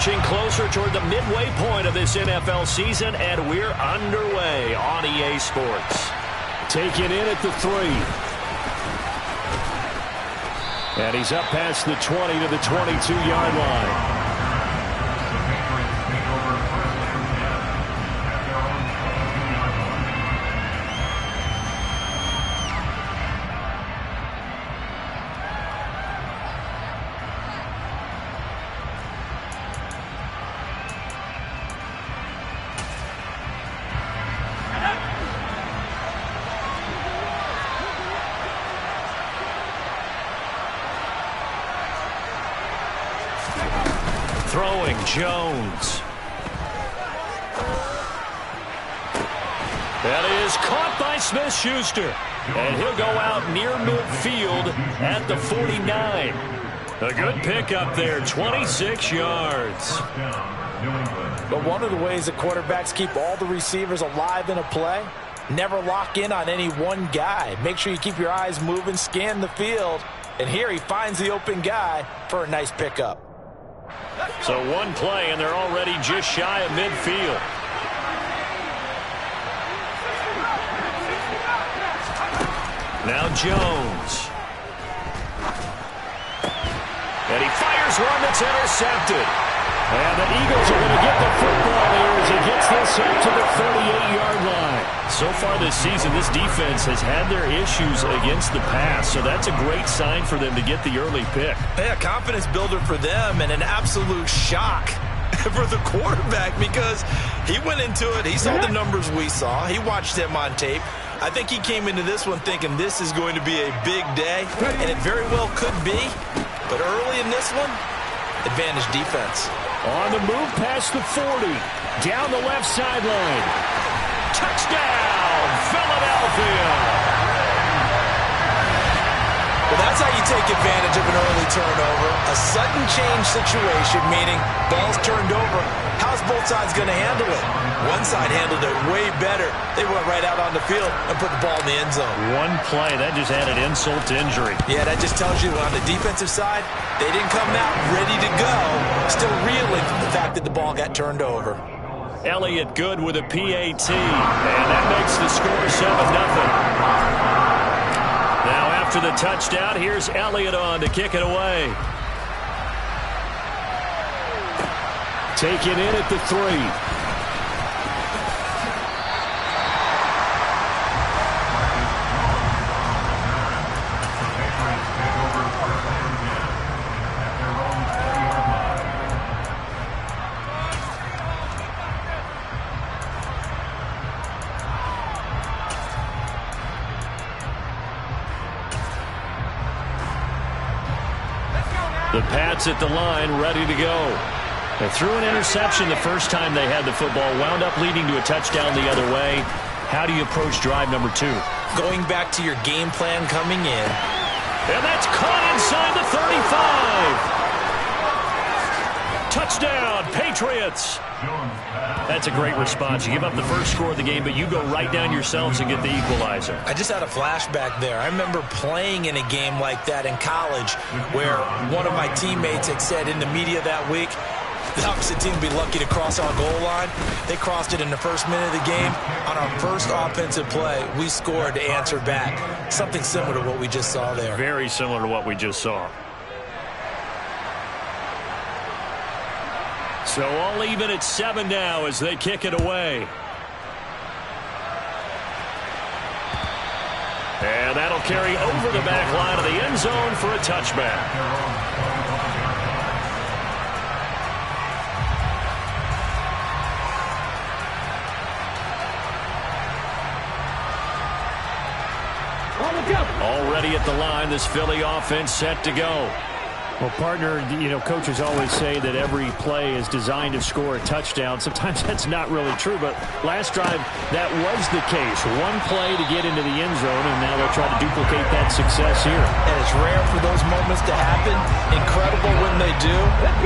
Inching closer toward the midway point of this NFL season, and we're underway on EA Sports. Taken in at the 3. And he's up past the 20 to the 22-yard line. Throwing Jones. That is caught by Smith-Schuster. And he'll go out near midfield at the 49. A good pickup there, 26 yards. But one of the ways that quarterbacks keep all the receivers alive in a play, never lock in on any one guy. Make sure you keep your eyes moving, scan the field. And here he finds the open guy for a nice pickup. So one play, and they're already just shy of midfield. Now Jones. And he fires one that's intercepted. And the Eagles are going to get the football here as he gets this up to the 38-yard line. So far this season, this defense has had their issues against the pass, so that's a great sign for them to get the early pick. Yeah, confidence builder for them and an absolute shock for the quarterback because he went into it. He saw the numbers we saw. He watched them on tape. I think he came into this one thinking this is going to be a big day, and it very well could be. But early in this one, advantage defense. On the move past the 40. Down the left sideline. Touchdown, Philadelphia. Well, that's how you take advantage of an early turnover. A sudden change situation, meaning ball's turned over. How's both sides going to handle it? One side handled it way better. They went right out on the field and put the ball in the end zone. One play, that just added insult to injury. Yeah, that just tells you on the defensive side, they didn't come out ready to go. Still reeling from the fact that the ball got turned over. Elliott good with a PAT, and that makes the score 7-0. Now after the touchdown, here's Elliott on to kick it away. Taken in at the 3. The Pats at the line, ready to go. They threw an interception the first time they had the football, wound up leading to a touchdown the other way. How do you approach drive number 2? Going back to your game plan coming in. And that's caught inside the 35. Touchdown, Patriots. That's a great response. You give up the first score of the game, but you go right down yourselves and get the equalizer. I just had a flashback there. I remember playing in a game like that in college where one of my teammates had said in the media that week, the opposite team would be lucky to cross our goal line. They crossed it in the first minute of the game. On our first offensive play, we scored to answer back. Something similar to what we just saw there. Very similar to what we just saw. So all even at 7 now as they kick it away. And that'll carry over the back line of the end zone for a touchback. Already at the line, this Philly offense set to go. Well, partner, coaches always say that every play is designed to score a touchdown. Sometimes that's not really true, but last drive, that was the case. One play to get into the end zone, and now they'll try to duplicate that success here. And it's rare for those moments to happen. Incredible when they do.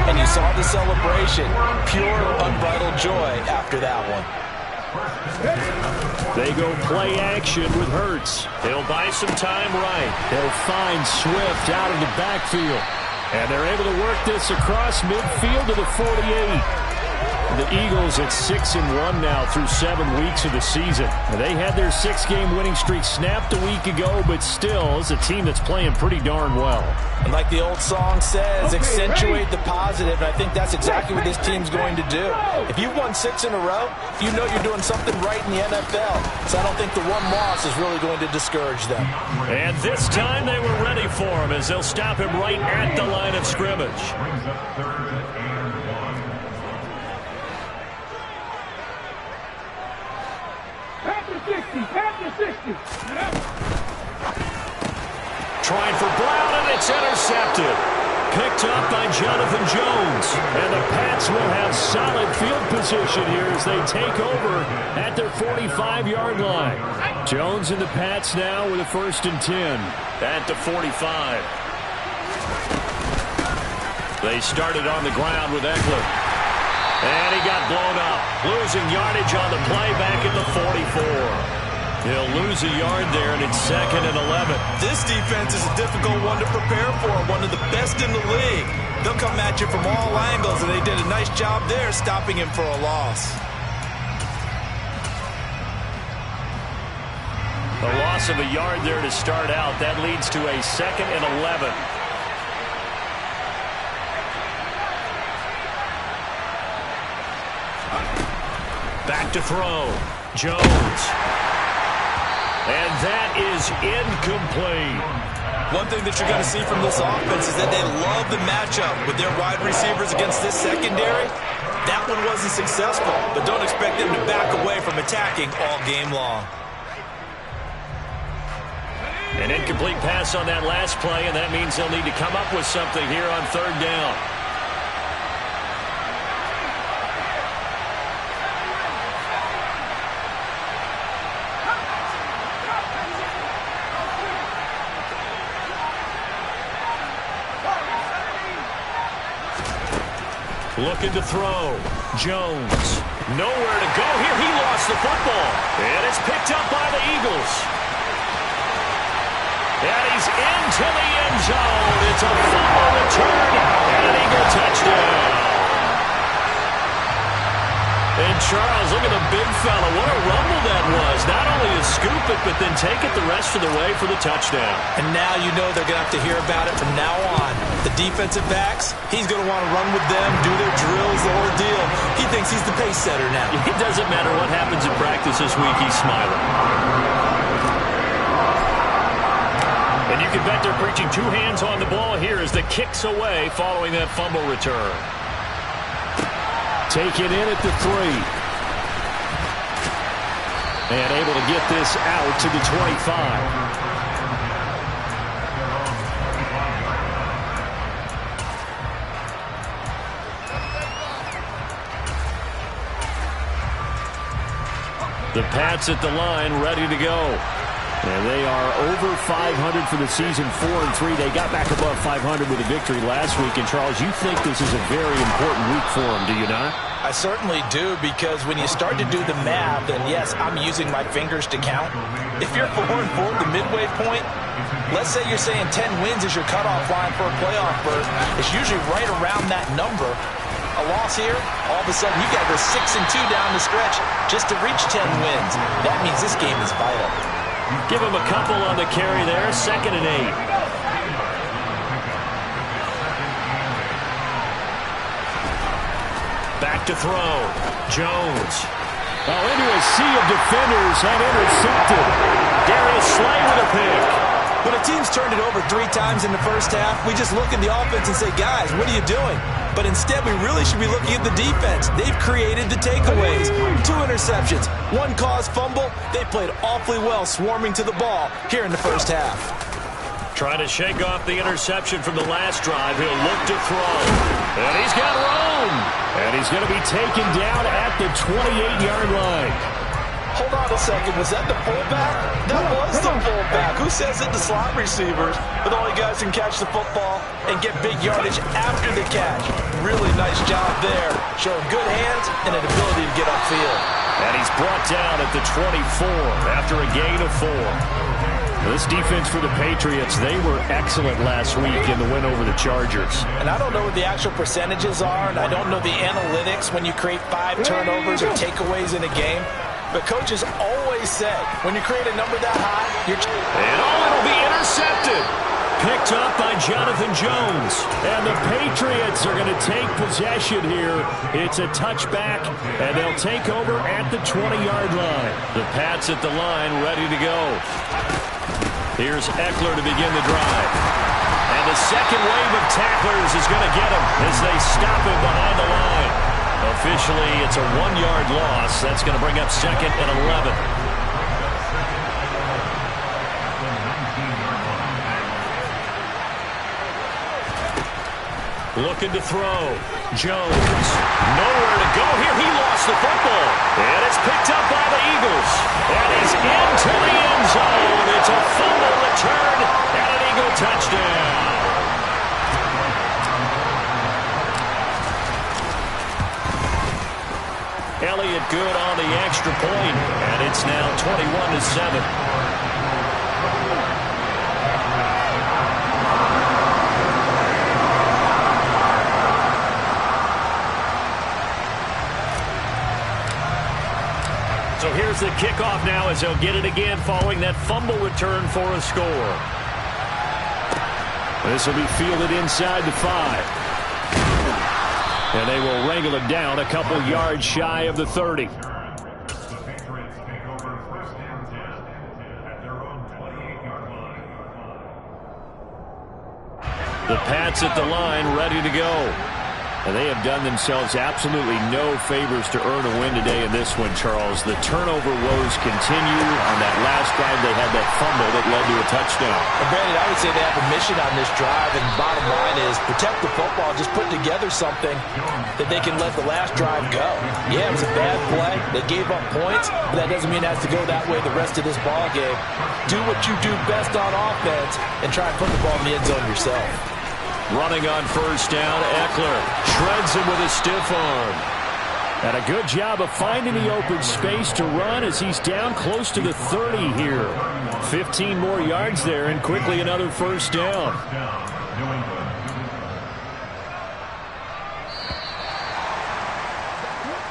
And you saw the celebration. Pure, unbridled joy after that one. They go play action with Hurts. They'll buy some time right. They'll find Swift out of the backfield. And they're able to work this across midfield to the 48. The Eagles at 6-1 now through 7 weeks of the season. They had their 6-game winning streak snapped a week ago, but still, it's a team that's playing pretty darn well. And like the old song says, accentuate the positive, and I think that's exactly what this team's going to do. If you've won 6 in a row, you know you're doing something right in the NFL. So I don't think the one loss is really going to discourage them. And this time they were ready for him as they'll stop him right at the line of scrimmage. Trying for Brown, and it's intercepted. Picked up by Jonathan Jones. And the Pats will have solid field position here as they take over at their 45-yard line. Jones and the Pats now with a 1st and 10 at the 45. They started on the ground with Eckler. And he got blown up. Losing yardage on the play back at the 44. He'll lose a yard there, and it's 2nd and 11. This defense is a difficult one to prepare for, one of the best in the league. They'll come at you from all angles, and they did a nice job there stopping him for a loss. A loss of a yard there to start out. That leads to a 2nd and 11. Back to throw. Jones. And that is incomplete. One thing that you're going to see from this offense is that they love the matchup with their wide receivers against this secondary. That one wasn't successful, but don't expect them to back away from attacking all game long. An incomplete pass on that last play, and that means they'll need to come up with something here on 3rd down. Looking to throw. Jones. Nowhere to go here. He lost the football. And it's picked up by the Eagles. And he's into the end zone. It's a fumble return and an Eagle touchdown. And Charles, look at the big fella. What a rumble that was. Not only to scoop it, but then take it the rest of the way for the touchdown. And now you know they're going to have to hear about it from now on. The defensive backs, he's going to want to run with them, do their drills, the whole deal. He thinks he's the pace setter now. It doesn't matter what happens in practice this week, he's smiling. And you can bet they're preaching 2 hands on the ball here as the kick's away following that fumble return. Taken in at the 3. And able to get this out to the 25. The Pats at the line, ready to go. And they are over 500 for the season, 4-3. They got back above 500 with a victory last week. And, Charles, you think this is a very important week for them, do you not? I certainly do, because when you start to do the math, and yes, I'm using my fingers to count. If you're 4-4 at the midway point, let's say you're saying 10 wins is your cutoff line for a playoff berth. It's usually right around that number. A loss here, all of a sudden you got to go 6-2 down the stretch just to reach 10 wins. That means this game is vital. Give him a couple on the carry there, 2nd and 8. Back to throw. Jones. Into a sea of defenders and intercepted. Darius Slay with a pick. When a team's turned it over 3 times in the first half, we just look at the offense and say, guys, what are you doing? But instead, we really should be looking at the defense. They've created the takeaways. 2 interceptions, 1 caused fumble. They played awfully well swarming to the ball here in the first half. Trying to shake off the interception from the last drive. He'll look to throw. And he's got room. And he's going to be taken down at the 28-yard line. Hold on a second. Was that the fullback? That was the fullback. Who says it to slot receivers? But the only guys can catch the football and get big yardage after the catch. Really nice job there. Showing good hands and an ability to get upfield. And he's brought down at the 24 after a gain of 4. This defense for the Patriots, they were excellent last week in the win over the Chargers. And I don't know what the actual percentages are, and I don't know the analytics when you create 5 turnovers or takeaways in a game. But coaches always said, when you create a number that high, you're... And it'll be intercepted. Picked up by Jonathan Jones. And the Patriots are going to take possession here. It's a touchback, and they'll take over at the 20-yard line. The Pats at the line, ready to go. Here's Eckler to begin the drive. And the second wave of tacklers is going to get him as they stop him behind the line. Officially, it's a 1-yard loss. That's going to bring up 2nd and 11. Looking to throw. Jones. Nowhere to go here. He lost the football. And it's picked up by the Eagles. And he's into the end zone. It's a fumble return and an Eagle touchdown. Elliott good on the extra point. And it's now 21-7. So here's the kickoff now as they'll get it again following that fumble return for a score. This will be fielded inside the 5. And they will wrangle it down a couple yards shy of the 30. The Pats at the line ready to go. And they have done themselves absolutely no favors to earn a win today in this one, Charles. The turnover woes continue. On that last drive, they had that fumble that led to a touchdown. And Brandon, I would say they have a mission on this drive, and bottom line is protect the football. Just put together something that they can let the last drive go. Yeah, it was a bad play. They gave up points, but that doesn't mean it has to go that way the rest of this ball game. Do what you do best on offense and try and put the ball in the end zone yourself. Running on first down, Eckler shreds him with a stiff arm. And a good job of finding the open space to run as he's down close to the 30 here. 15 more yards there and quickly another first down.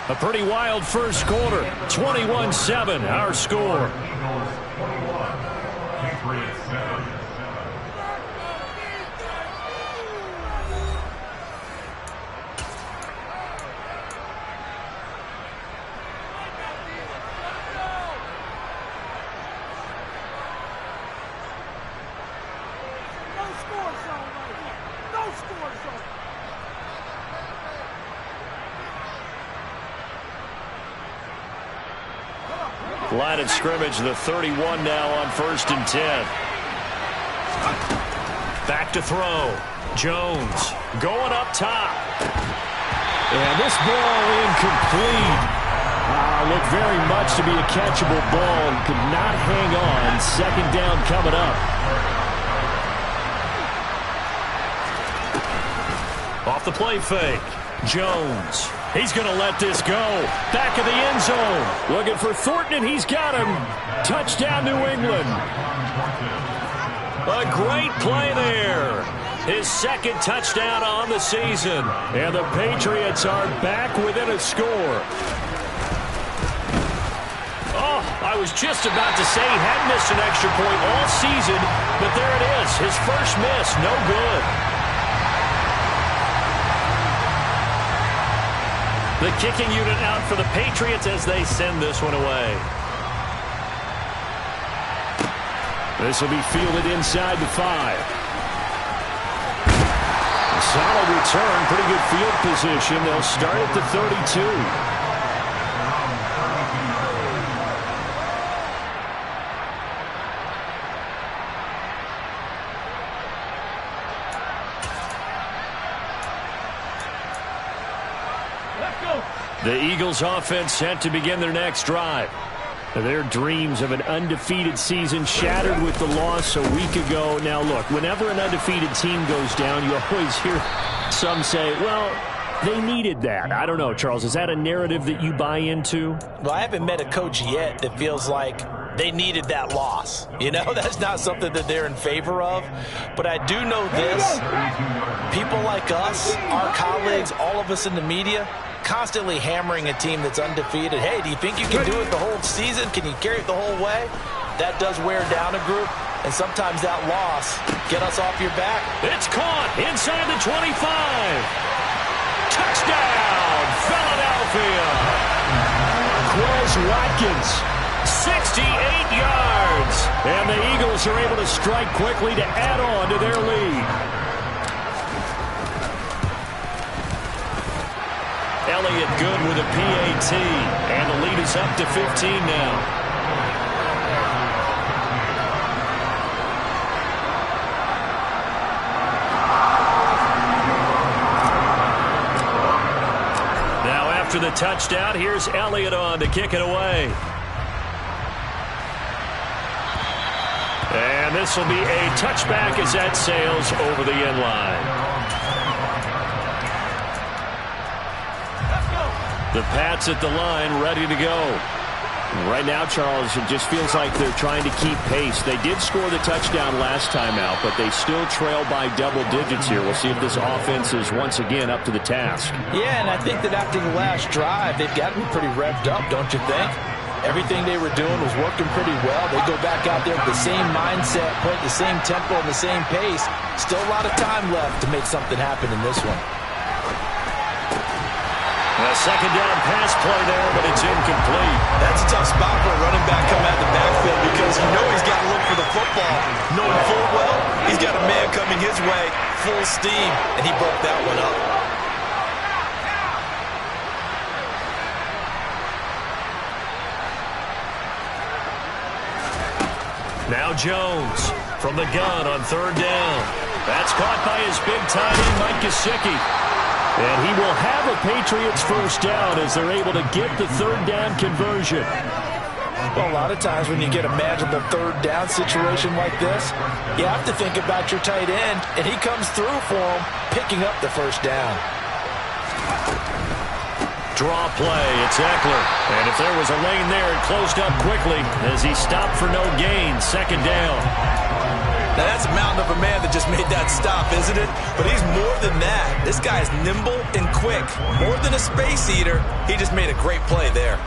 A pretty wild first quarter. 21-7, our score. Line of scrimmage, the 31 now on 1st and 10. Back to throw. Jones going up top. And this ball incomplete. Looked very much to be a catchable ball and could not hang on. 2nd down coming up. Off the play fake. Jones. He's going to let this go. Back of the end zone. Looking for Thornton, and he's got him. Touchdown, New England. A great play there. His 2nd touchdown on the season. And the Patriots are back within a score. Oh, I was just about to say he hadn't missed an extra point all season, but there it is. His first miss, no good. The kicking unit out for the Patriots as they send this one away. This will be fielded inside the 5. A solid return, pretty good field position. They'll start at the 32. The Eagles offense set to begin their next drive. Their dreams of an undefeated season shattered with the loss a week ago. Now look, whenever an undefeated team goes down, you always hear some say, well, they needed that. I don't know, Charles. Is that a narrative that you buy into? Well, I haven't met a coach yet that feels like they needed that loss. You know, that's not something that they're in favor of. But I do know this. People like us, our colleagues, all of us in the media, constantly hammering a team that's undefeated. Hey, do you think you can do it the whole season? Can you carry it the whole way? That does wear down a group. And sometimes that loss get us off your back. It's caught inside the 25. Touchdown, Philadelphia. Quez Watkins, 68 yards. And the Eagles are able to strike quickly to add on to their lead. Elliott good with a PAT. And the lead is up to 15 now. After the touchdown, here's Elliott on to kick it away. And this will be a touchback as that sails over the end line. The Pats at the line, ready to go. Right now, Charles, it just feels like they're trying to keep pace. They did score the touchdown last time out, but they still trail by double digits here. We'll see if this offense is once again up to the task. Yeah, and I think that after the last drive, they've got to be pretty revved up, don't you think? Everything they were doing was working pretty well. They go back out there with the same mindset, put the same tempo and the same pace. Still a lot of time left to make something happen in this one. A second down pass play there, but it's incomplete. That's a tough spot for a running back coming out of the backfield because you know he's got to look for the football. Knowing full well, he's got a man coming his way, full steam, and he broke that one up. Now Jones from the gun on third down. That's caught by his big tight end, Mike Gesicki. And he will have a Patriots first down as they're able to get the third down conversion. Well, a lot of times when you get a manageable third down situation like this, you have to think about your tight end, and he comes through for him, picking up the first down. Draw play, it's Eckler. And if there was a lane there, it closed up quickly as he stopped for no gain. Second down. Now, that's a mountain of a man that just made that stop, isn't it? But he's more than that. This guy is nimble and quick. More than a space eater, he just made a great play there.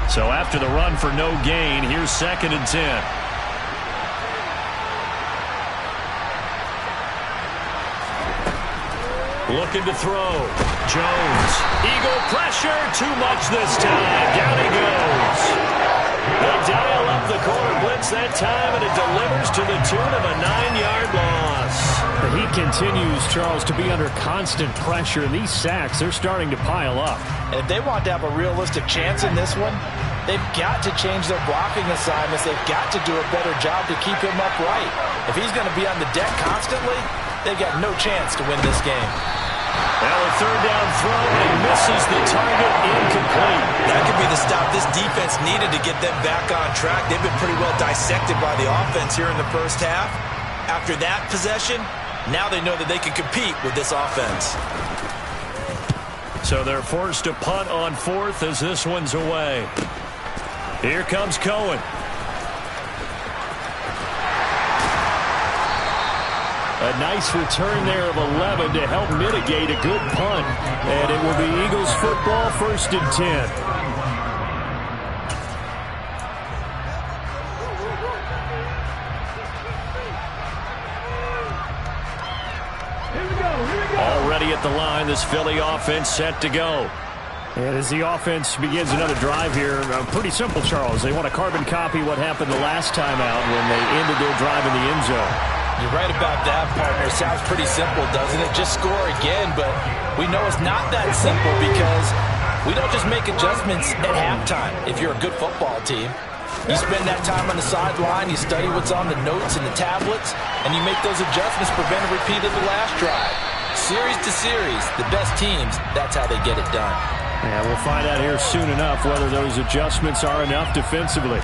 So after the run for no gain, here's 2nd and 10. Looking to throw. Jones. Eagle pressure. Too much this time. Down he goes. They dial up the corner blitz that time, and it delivers to the tune of a 9-yard loss. He continues, Charles, to be under constant pressure. These sacks, they're starting to pile up. And if they want to have a realistic chance in this one, they've got to change their blocking assignments. They've got to do a better job to keep him upright. If he's going to be on the deck constantly, they've got no chance to win this game. Now a third down throw, and he misses the target, incomplete. That could be the stop this defense needed to get them back on track. They've been pretty well dissected by the offense here in the first half. After that possession, now they know that they can compete with this offense. So they're forced to punt on 4th as this one's away. Here comes Cohen. A nice return there of 11 to help mitigate a good punt. And it will be Eagles football, 1st and 10. Already at the line, this Philly offense set to go. And as the offense begins another drive here, pretty simple, Charles. They want to carbon copy what happened the last time out when they ended their drive in the end zone. You're right about that, partner. Sounds pretty simple, doesn't it? Just score again, but we know it's not that simple because we don't just make adjustments at halftime if you're a good football team. You spend that time on the sideline, you study what's on the notes and the tablets, and you make those adjustments, prevent a repeat of the last drive. Series to series, the best teams, that's how they get it done. Yeah, we'll find out here soon enough whether those adjustments are enough defensively.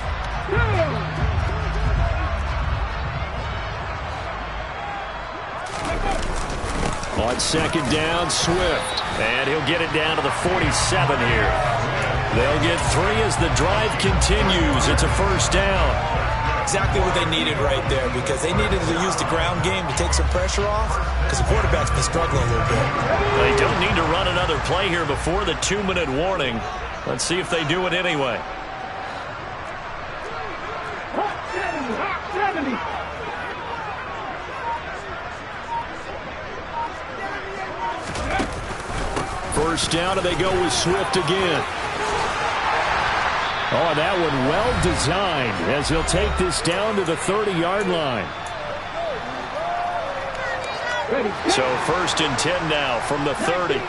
On second down, Swift. And he'll get it down to the 47 here. They'll get 3 as the drive continues. It's a first down. Exactly what they needed right there, because they needed to use the ground game to take some pressure off, because the quarterback's been struggling a little bit. They don't need to run another play here before the 2-minute warning. Let's see if they do it anyway. First down, and they go with Swift again. Oh, that one well designed as he'll take this down to the 30-yard line. So first and 10 now from the 30.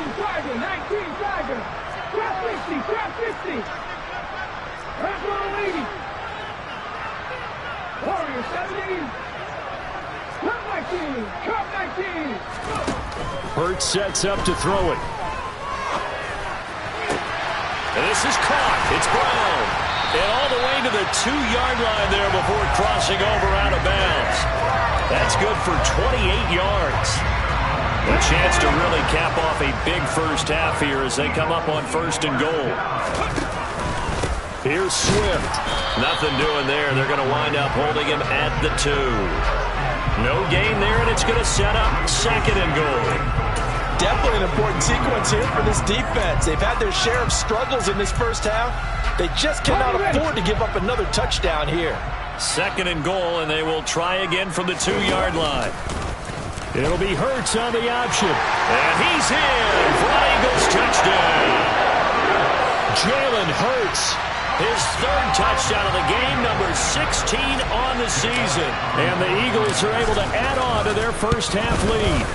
Hurts sets up to throw it. And this is caught. It's Brown. And all the way to the 2-yard line there before crossing over out of bounds. That's good for 28 yards. A chance to really cap off a big first half here as they come up on first and goal. Here's Swift. Nothing doing there. They're going to wind up holding him at the 2. No gain there, and it's going to set up second and goal. Definitely an important sequence here for this defense. They've had their share of struggles in this first half. They just cannot afford to give up another touchdown here. Second and goal, and they will try again from the 2-yard line. It'll be Hurts on the option. And he's in for an Eagles touchdown. Jalen Hurts, his 3rd touchdown of the game, number 16 on the season. And the Eagles are able to add on to their first half lead.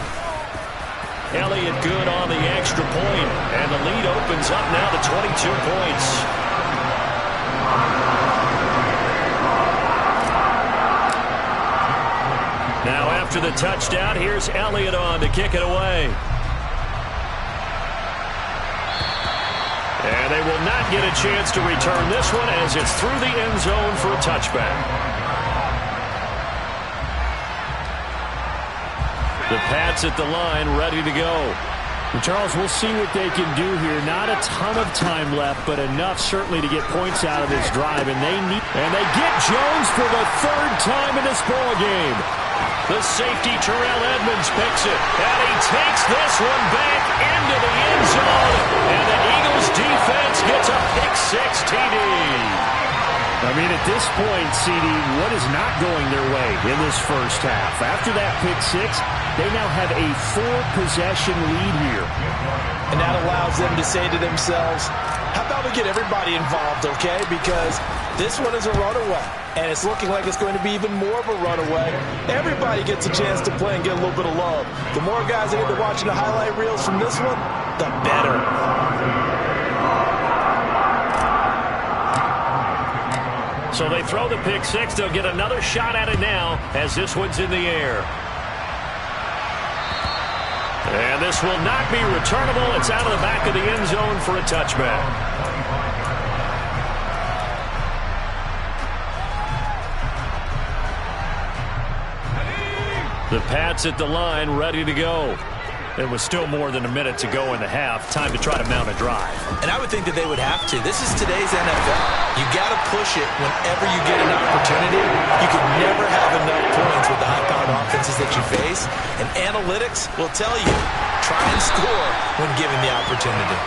Elliott good on the extra point, and the lead opens up now to 22 points. Now after the touchdown, here's Elliott on to kick it away. And they will not get a chance to return this one as it's through the end zone for a touchback. The Pats at the line, ready to go. And Charles, we'll see what they can do here. Not a ton of time left, but enough certainly to get points out of this drive. And they get Jones for the 3rd time in this ball game. The safety Terrell Edmonds picks it, and he takes this one back into the end zone. And the Eagles defense gets a pick-6 TD. I mean, at this point, CD, what is not going their way in this first half? After that pick-6, they now have a 4-possession lead here. And that allows them to say to themselves, how about we get everybody involved, okay? Because this one is a runaway, and it's looking like it's going to be even more of a runaway. Everybody gets a chance to play and get a little bit of love. The more guys that end up watching the highlight reels from this one, the better. So they throw the pick-6. They'll get another shot at it now as this one's in the air. And this will not be returnable. It's out of the back of the end zone for a touchback. The Pats at the line, ready to go. There was still more than a minute to go in the half. Time to try to mount a drive. And I would think that they would have to. This is today's NFL. You got to push it whenever you get an opportunity. You can never have enough points with the high-powered offenses that you face. And analytics will tell you, try and score when given the opportunity.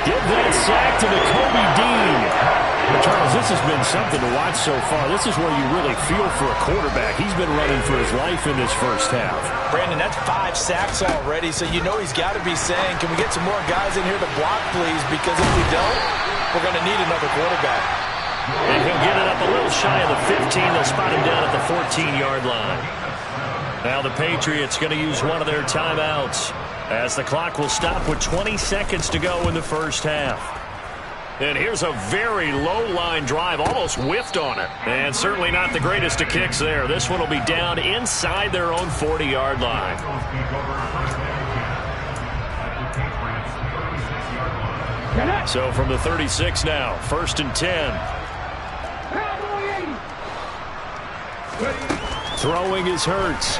Give that sack to the Kobe Dean. But Charles, this has been something to watch so far. This is where you really feel for a quarterback. He's been running for his life in this first half. Brandon, that's 5 sacks already, so you know he's got to be saying, can we get some more guys in here to block, please? Because if we don't, we're going to need another quarterback. And he'll get it up a little shy of the 15. They'll spot him down at the 14-yard line. Now the Patriots going to use one of their timeouts as the clock will stop with 20 seconds to go in the first half. And here's a very low-line drive, almost whiffed on it. And certainly not the greatest of kicks there. This one will be down inside their own 40-yard line. So from the 36 now, 1st and 10. Throwing is Hurts.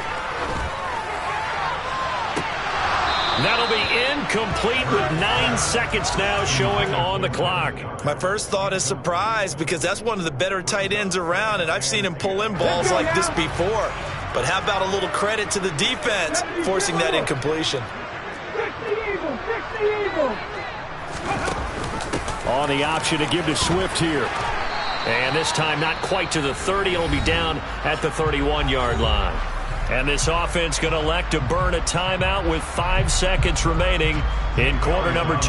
That'll be incomplete with 9 seconds now showing on the clock. My first thought is surprise because that's one of the better tight ends around, and I've seen him pull in balls like this before. But how about a little credit to the defense forcing that incompletion? On the option to give to Swift here. And this time not quite to the 30. It'll be down at the 31-yard line. And this offense going to elect to burn a timeout with 5 seconds remaining in quarter number 2.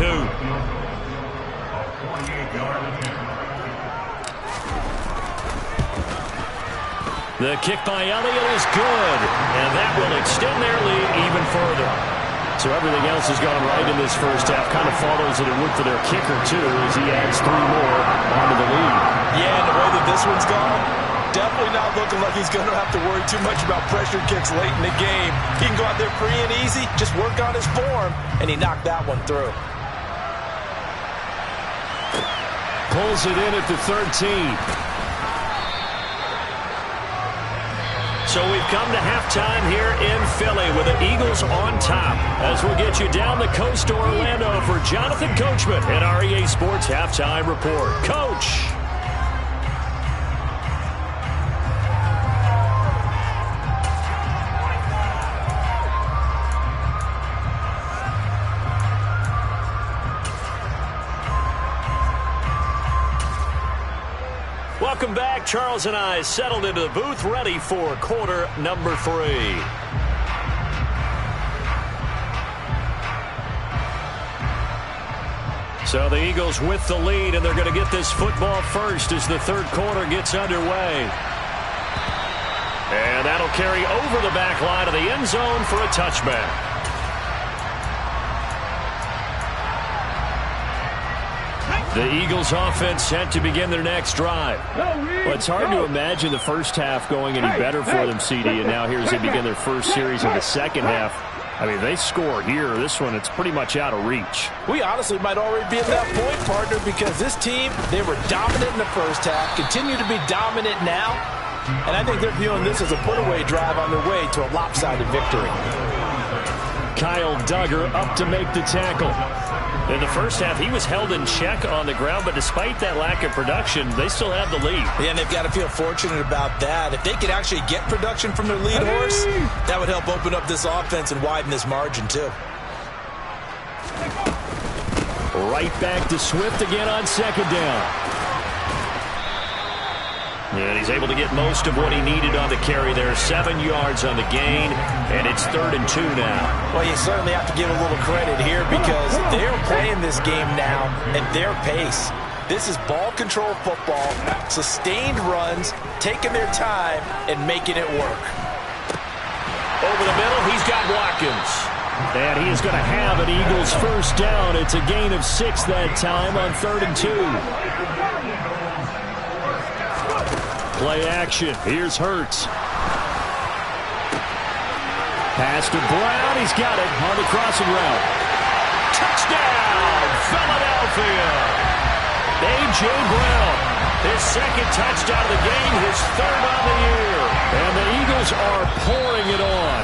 The kick by Elliott is good, and that will extend their lead even further. So everything else has gone right in this first half. Kind of follows that it would for their kicker, too, as he adds 3 more onto the lead. Yeah, and the way that this one's gone, definitely not looking like he's going to have to worry too much about pressure kicks late in the game. He can go out there free and easy, just work on his form, and he knocked that one through. Pulls it in at the 13. So we've come to halftime here in Philly with the Eagles on top. As we'll get you down the coast to Orlando for Jonathan Coachman at our EA Sports Halftime Report. Coach! Welcome back. Charles and I settled into the booth, ready for quarter number 3. So the Eagles with the lead, and they're going to get this football first as the third quarter gets underway. And that'll carry over the back line of the end zone for a touchback. The Eagles offense set to begin their next drive. Well, it's hard to imagine the first half going any better for them, CD, and now here as they begin their first series of the second half. I mean, they score here. This one, it's pretty much out of reach. We honestly might already be at that point, partner, because this team, they were dominant in the first half, continue to be dominant now, and I think they're viewing this as a put-away drive on their way to a lopsided victory. Kyle Duggar up to make the tackle. In the first half, he was held in check on the ground, but despite that lack of production, they still have the lead. Yeah, and they've got to feel fortunate about that. If they could actually get production from their lead horse, that would help open up this offense and widen this margin, too. Right back to Swift again on second down. And he's able to get most of what he needed on the carry there. 7 yards on the gain, and it's 3rd and 2 now. Well, you certainly have to give a little credit here because they're playing this game now at their pace. This is ball control football, sustained runs, taking their time, and making it work. Over the middle, he's got Watkins. And he is going to have an Eagles first down. It's a gain of 6 that time on 3rd and 2. Play action. Here's Hurts. Pass to Brown. He's got it on the crossing route. Touchdown, Philadelphia. A.J. Brown, his second touchdown of the game, his 3rd on the year. And the Eagles are pouring it on.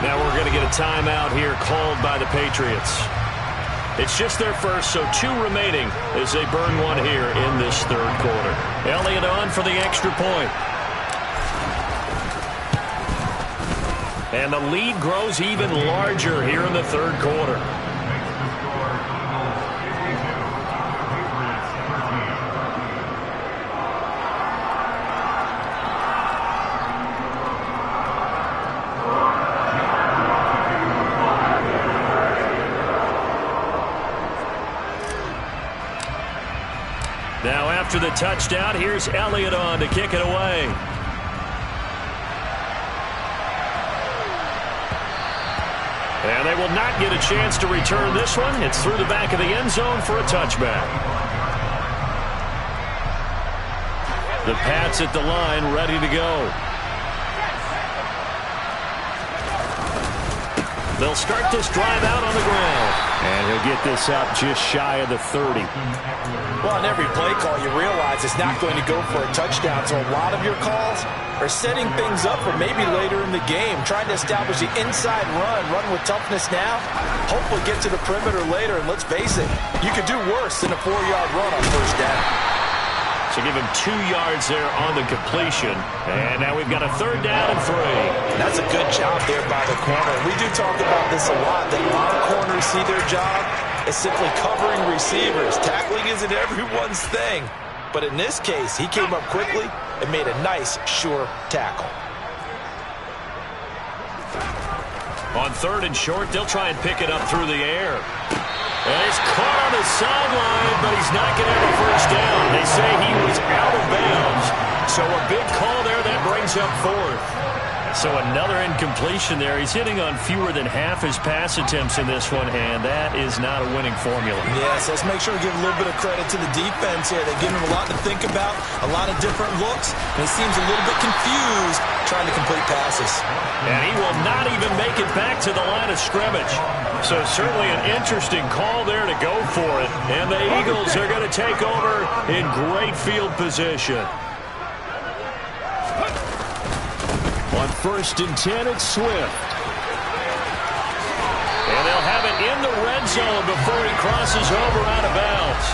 Now we're going to get a timeout here called by the Patriots. It's just their first, so 2 remaining as they burn one here in this 3rd quarter. Elliott on for the extra point. And the lead grows even larger here in the 3rd quarter. Now after the touchdown, here's Elliott on to kick it away. And they will not get a chance to return this one. It's through the back of the end zone for a touchback. The Pats at the line, ready to go. They'll start this drive out on the ground. And he'll get this out just shy of the 30. Well, on every play call, you realize it's not going to go for a touchdown. So a lot of your calls are setting things up for maybe later in the game, trying to establish the inside run with toughness now, hopefully get to the perimeter later. And let's face it, you could do worse than a 4-yard run on first down. So give him 2 yards there on the completion. And now we've got a 3rd down and 3. That's a good job there by the corner. We do talk about this a lot, that a lot of corners see their job as simply covering receivers. Tackling isn't everyone's thing. But in this case, he came up quickly and made a nice, sure tackle. On 3rd and short, they'll try and pick it up through the air. And he's caught on the sideline, but he's not going to have a first down. They say he was out of bounds. So a big call there, that brings up 4th. So another incompletion there. He's hitting on fewer than half his pass attempts in this one, and that is not a winning formula. Yes, let's make sure we give a little bit of credit to the defense here. They've given him a lot to think about, a lot of different looks, and he seems a little bit confused trying to complete passes. And he will not even make it back to the line of scrimmage. So certainly an interesting call there to go for it. And the Eagles are going to take over in great field position. On 1st and 10, it's Swift. And they'll have it in the red zone before he crosses over out of bounds.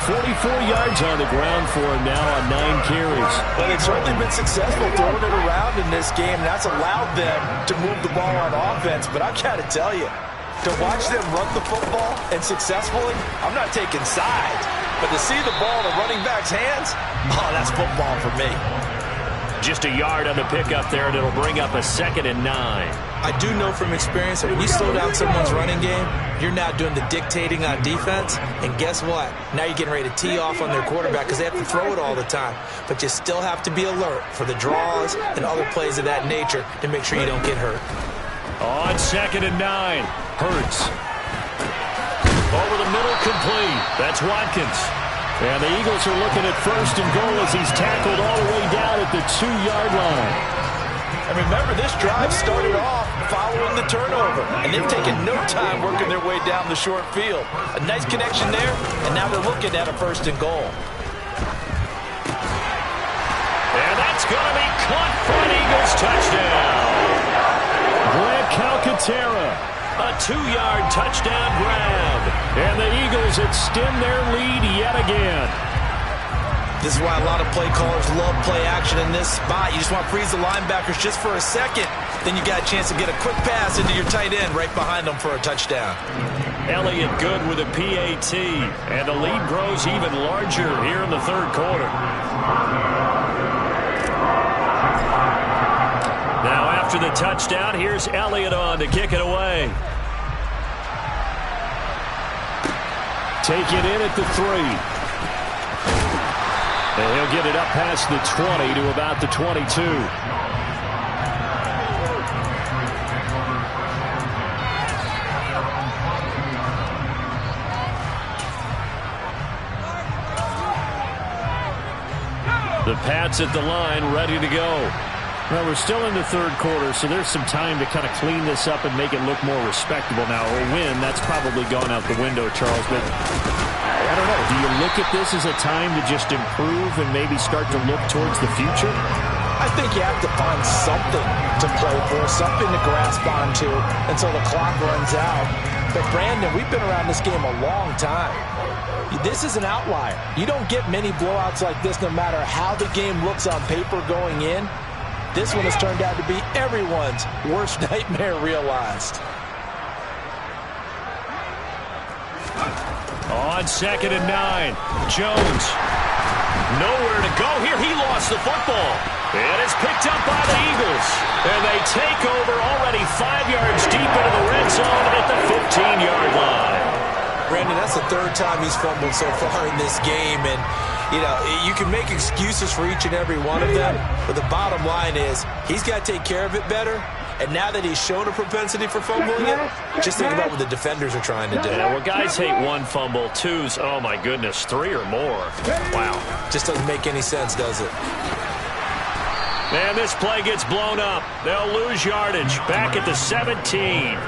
44 yards on the ground for him now on 9 carries. Well, they've certainly been successful throwing it around in this game, and that's allowed them to move the ball on offense. But I've got to tell you, to watch them run the football and successfully, I'm not taking sides, but to see the ball in the running back's hands, oh, that's football for me. Just a yard on the pickup there, and it'll bring up a 2nd and 9. I do know from experience that when you slow down someone's running game, you're now doing the dictating on defense. And guess what? Now you're getting ready to tee off on their quarterback because they have to throw it all the time. But you still have to be alert for the draws and other plays of that nature to make sure you don't get hurt. On 2nd and 9, Hurts. Over the middle, complete. That's Watkins. And the Eagles are looking at 1st and goal as he's tackled all the way down at the 2-yard line. And remember, this drive started off following the turnover, and they've taken no time working their way down the short field. A nice connection there, and now they're looking at a 1st and goal. And that's going to be caught for an Eagles touchdown. Grant Calcaterra. A 2-yard touchdown grab. And the Eagles extend their lead yet again. This is why a lot of play callers love play action in this spot. You just want to freeze the linebackers just for a second. Then you got a chance to get a quick pass into your tight end right behind them for a touchdown. Elliott good with a PAT. And the lead grows even larger here in the 3rd quarter. Now after the touchdown, here's Elliott on to kick it away. Take it in at the 3. And he'll get it up past the 20 to about the 22. The Pats at the line, ready to go. Well, we're still in the 3rd quarter, so there's some time to kind of clean this up and make it look more respectable. Now, a win, that's probably gone out the window, Charles, but I don't know. Do you look at this as a time to just improve and maybe start to look towards the future? I think you have to find something to play for, something to grasp onto until the clock runs out. But, Brandon, we've been around this game a long time. This is an outlier. You don't get many blowouts like this no matter how the game looks on paper going in. This one has turned out to be everyone's worst nightmare realized. On 2nd and 9, Jones. Nowhere to go here. He lost the football. And it's picked up by the Eagles. And they take over already 5 yards deep into the red zone at the 15-yard line. Brandon, that's the 3rd time he's fumbled so far in this game. And, you know, you can make excuses for each and every one of them. But the bottom line is he's got to take care of it better. And now that he's shown a propensity for fumbling it, just think about what the defenders are trying to do. Yeah, well, guys hate 1 fumble, 2's, oh my goodness, 3 or more. Wow. Just doesn't make any sense, does it? And this play gets blown up. They'll lose yardage. Back at the 17.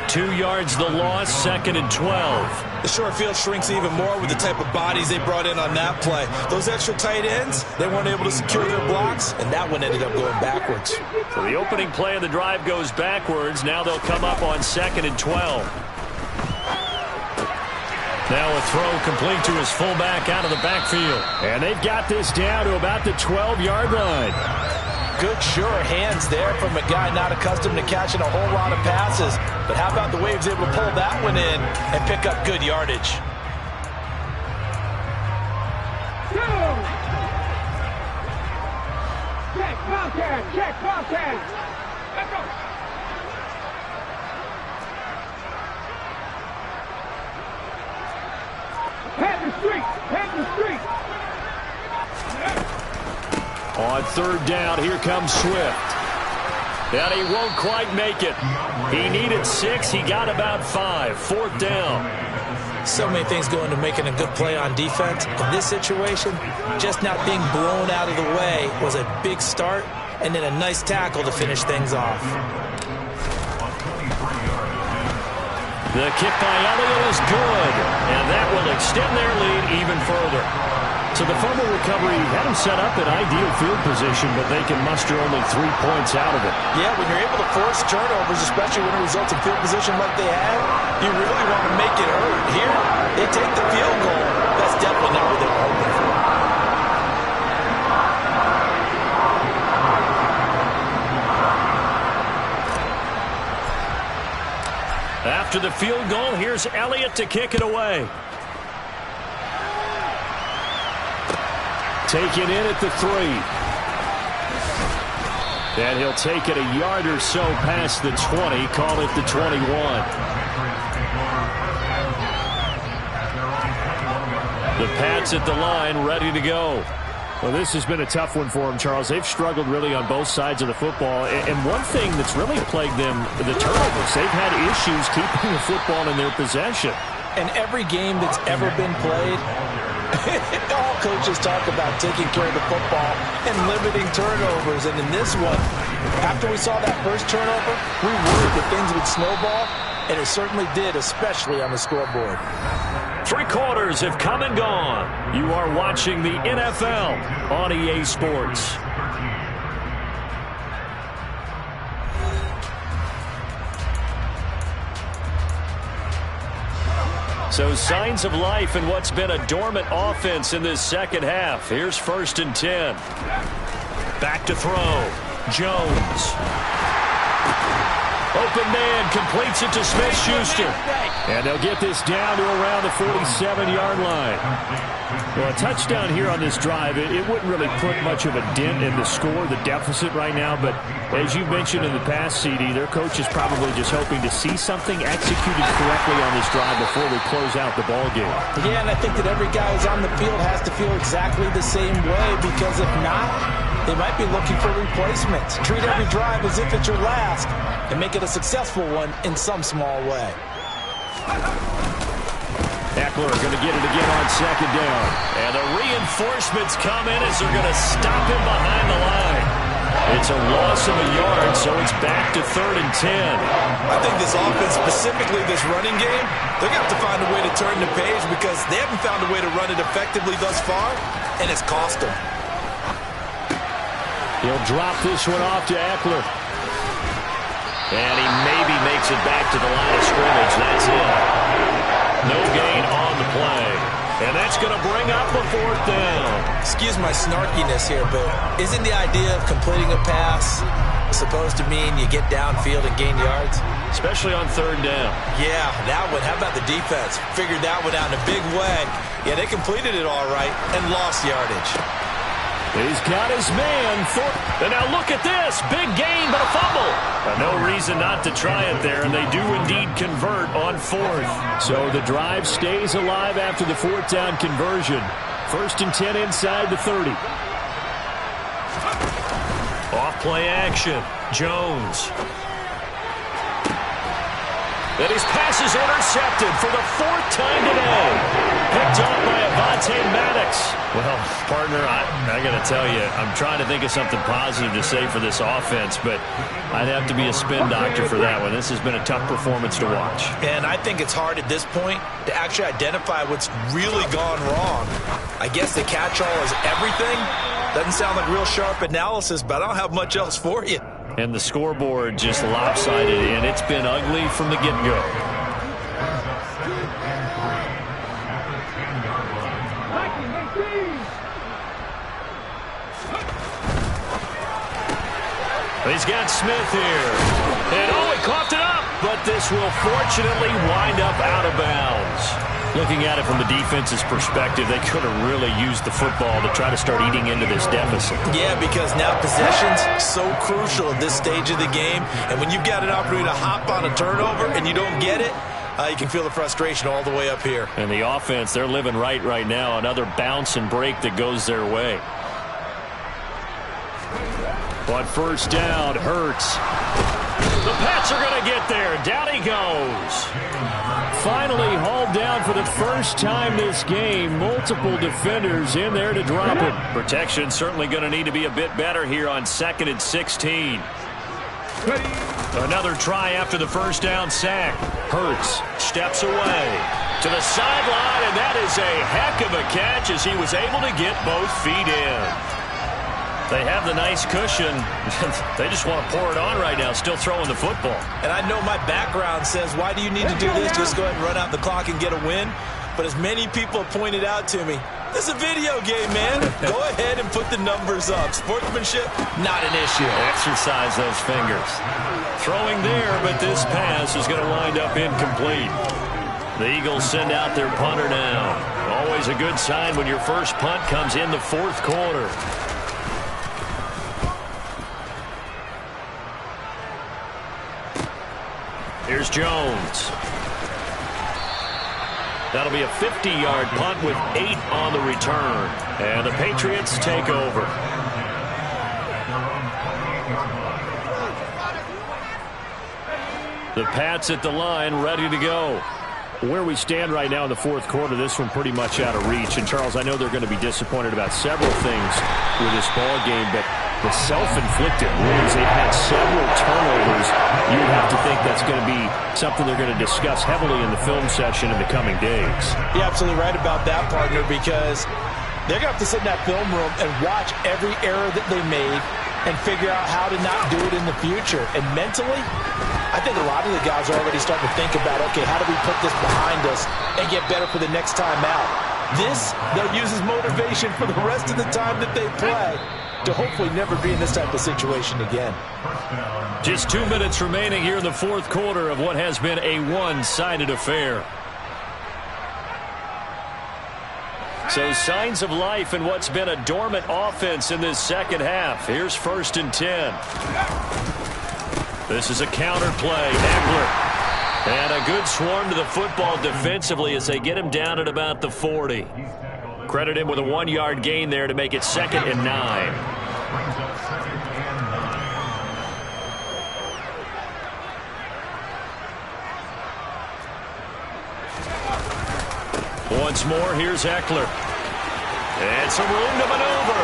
2 yards the loss, 2nd and 12. The short field shrinks even more with the type of bodies they brought in on that play. Those extra tight ends, they weren't able to secure their blocks, and that one ended up going backwards. So the opening play of the drive goes backwards. Now they'll come up on 2nd and 12. Now a throw complete to his fullback out of the backfield. And they've got this down to about the 12-yard line. Good, sure hands there from a guy not accustomed to catching a whole lot of passes. But how about the way he was able to pull that one in and pick up good yardage? Check, Bobcat! Check, Bobcat! Let's go! Head the street! Head the street! On 3rd down, here comes Swift. And he won't quite make it. He needed 6. He got about 5. 4th down. So many things go into making a good play on defense. In this situation, just not being blown out of the way was a big start, and then a nice tackle to finish things off. The kick by Elliott is good, and that will extend their lead even further. So the fumble recovery had them set up in ideal field position, but they can muster only 3 points out of it. Yeah, when you're able to force turnovers, especially when it results in field position like they had, you really want to make it hurt. Here, they take the field goal. That's definitely not what they were hoping for. After the field goal, here's Elliott to kick it away. Taken in at the 3. And he'll take it a yard or so past the 20, call it the 21. The Pats at the line, ready to go. Well, this has been a tough one for them, Charles. They've struggled really on both sides of the football. And one thing that's really plagued them, the turnovers. They've had issues keeping the football in their possession. And every game that's ever been played, all coaches talk about taking care of the football and limiting turnovers. And in this one, after we saw that first turnover, we worried that things would snowball, and it certainly did, especially on the scoreboard. 3 quarters have come and gone. You are watching the NFL on EA Sports. So signs of life in what's been a dormant offense in this second half. Here's 1st and 10. Back to throw. Jones. Open man completes it to Smith-Schuster. And they'll get this down to around the 47-yard line. Well, a touchdown here on this drive, it wouldn't really put much of a dent in the score, the deficit right now. But as you mentioned in the past, CD, their coach is probably just hoping to see something executed correctly on this drive before we close out the ball game. Yeah, and I think that every guy who's on the field has to feel exactly the same way, because if not, they might be looking for replacements. Treat every drive as if it's your last and make it a successful one in some small way. Eckler going to get it again on 2nd down. And the reinforcements come in as they're going to stop him behind the line. It's a loss of a yard, so it's back to 3rd and 10. I think this offense, specifically this running game, they're going to have to find a way to turn the page, because they haven't found a way to run it effectively thus far, and it's cost them. He'll drop this one off to Eckler. And he maybe makes it back to the line of scrimmage. That's it. No gain on the play. And that's going to bring up a 4th down. Excuse my snarkiness here, but isn't the idea of completing a pass supposed to mean you get downfield and gain yards? Especially on 3rd down. Yeah, that one. How about the defense? Figured that one out in a big way. Yeah, they completed it all right and lost yardage. He's got his man. And now look at this. Big gain, but a fumble. No reason not to try it there, and they do indeed convert on 4th. So the drive stays alive after the 4th down conversion. 1st and 10 inside the 30. Off play action. Jones. And his pass is intercepted for the 4th time today. picked off by Avonte Maddox. Well, partner, I got to tell you, I'm trying to think of something positive to say for this offense, but I'd have to be a spin doctor for that one. This has been a tough performance to watch. And I think it's hard at this point to actually identify what's really gone wrong. I guess the catch-all is everything. Doesn't sound like real sharp analysis, but I don't have much else for you. And the scoreboard just lopsided, and it's been ugly from the get-go. He's got Smith here. And he coughed it up. But this will fortunately wind up out of bounds. Looking at it from the defense's perspective, they could have really used the football to try to start eating into this deficit. Yeah, because now possession's so crucial at this stage of the game. And when you've got an opportunity to hop on a turnover and you don't get it, you can feel the frustration all the way up here. And the offense, they're living right now. Another bounce and break that goes their way. But first down, Hurts. The Pats are going to get there. Down he goes. Finally hauled down for the first time this game. Multiple defenders in there to drop it. Protection certainly going to need to be a bit better here on 2nd and 16. Another try after the first down sack. Hurts steps away to the sideline, and that is a heck of a catch as he was able to get both feet in. They have the nice cushion. They just want to pour it on right now, still throwing the football. And I know my background says, why do you need to do this? Just go ahead and run out the clock and get a win. But as many people have pointed out to me, this is a video game, man. Go ahead and put the numbers up. Sportsmanship, not an issue. Exercise those fingers. Throwing there, but this pass is going to wind up incomplete. The Eagles send out their punter now. Always a good sign when your first punt comes in the fourth quarter. Here's Jones. That'll be a 50-yard punt with 8 on the return. And the Patriots take over. The Pats at the line, ready to go. Where we stand right now in the fourth quarter, this one pretty much out of reach. And, Charles, I know they're going to be disappointed about several things with this ball game, but the self-inflicted wounds, they've had several turnovers. You would have to think that's going to be something they're going to discuss heavily in the film session in the coming days. You're absolutely right about that, partner, because they're going to have to sit in that film room and watch every error that they made and figure out how to not do it in the future. And mentally, I think a lot of the guys are already starting to think about, okay, how do we put this behind us and get better for the next time out? This, they'll use as motivation for the rest of the time that they play to hopefully never be in this type of situation again. Just 2 minutes remaining here in the fourth quarter of what has been a one-sided affair. So signs of life in what's been a dormant offense in this second half. Here's 1st and 10. This is a counter play. Eckler. And a good swarm to the football defensively as they get him down at about the 40. Credit him with a 1-yard gain there to make it 2nd and 9. Once more, here's Eckler. And some room to maneuver.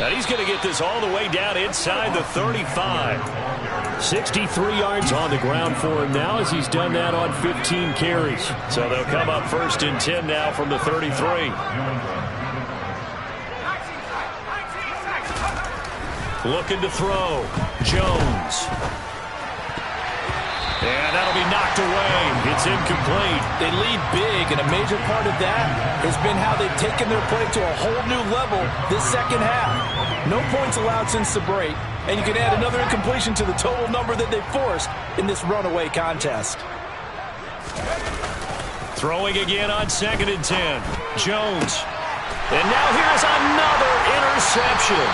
And he's going to get this all the way down inside the 35. 63 yards on the ground for him now as he's done that on 15 carries. So they'll come up 1st and 10 now from the 33. Looking to throw. Jones. And that'll be knocked away. It's incomplete. They lead big, and a major part of that has been how they've taken their play to a whole new level this second half. No points allowed since the break, and you can add another incompletion to the total number that they've forced in this runaway contest. Throwing again on 2nd and 10. Jones. And now here's another interception.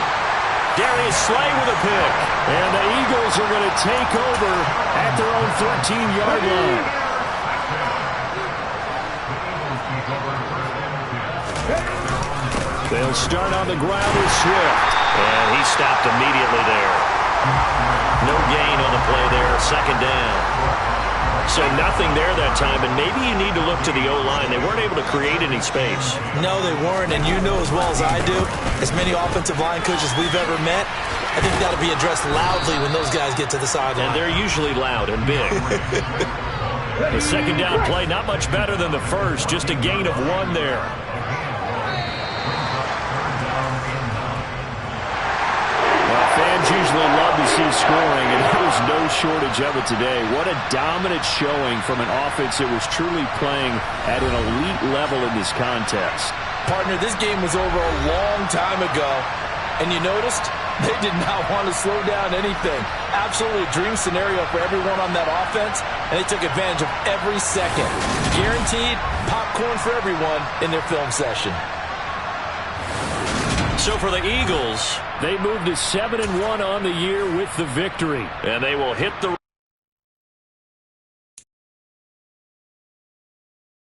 Darius Slay with a pick. And the Eagles are going to take over at their own 13-yard line. They'll start on the ground with Swift. And he stopped immediately there. No gain on the play there. 2nd down. So nothing there that time, and maybe you need to look to the O-line. They weren't able to create any space. No, they weren't, and you know as well as I do, as many offensive line coaches we've ever met, I think it's got to be addressed loudly when those guys get to the sideline. And they're usually loud and big. The second down play, not much better than the first, just a gain of 1 there. Fans usually love to see scoring, and there was no shortage of it today. What a dominant showing from an offense that was truly playing at an elite level in this contest. Partner, this game was over a long time ago, and you noticed they did not want to slow down anything. Absolutely a dream scenario for everyone on that offense, and they took advantage of every second. Guaranteed popcorn for everyone in their film session. So for the Eagles, they moved to 7-1 on the year with the victory. And they will hit the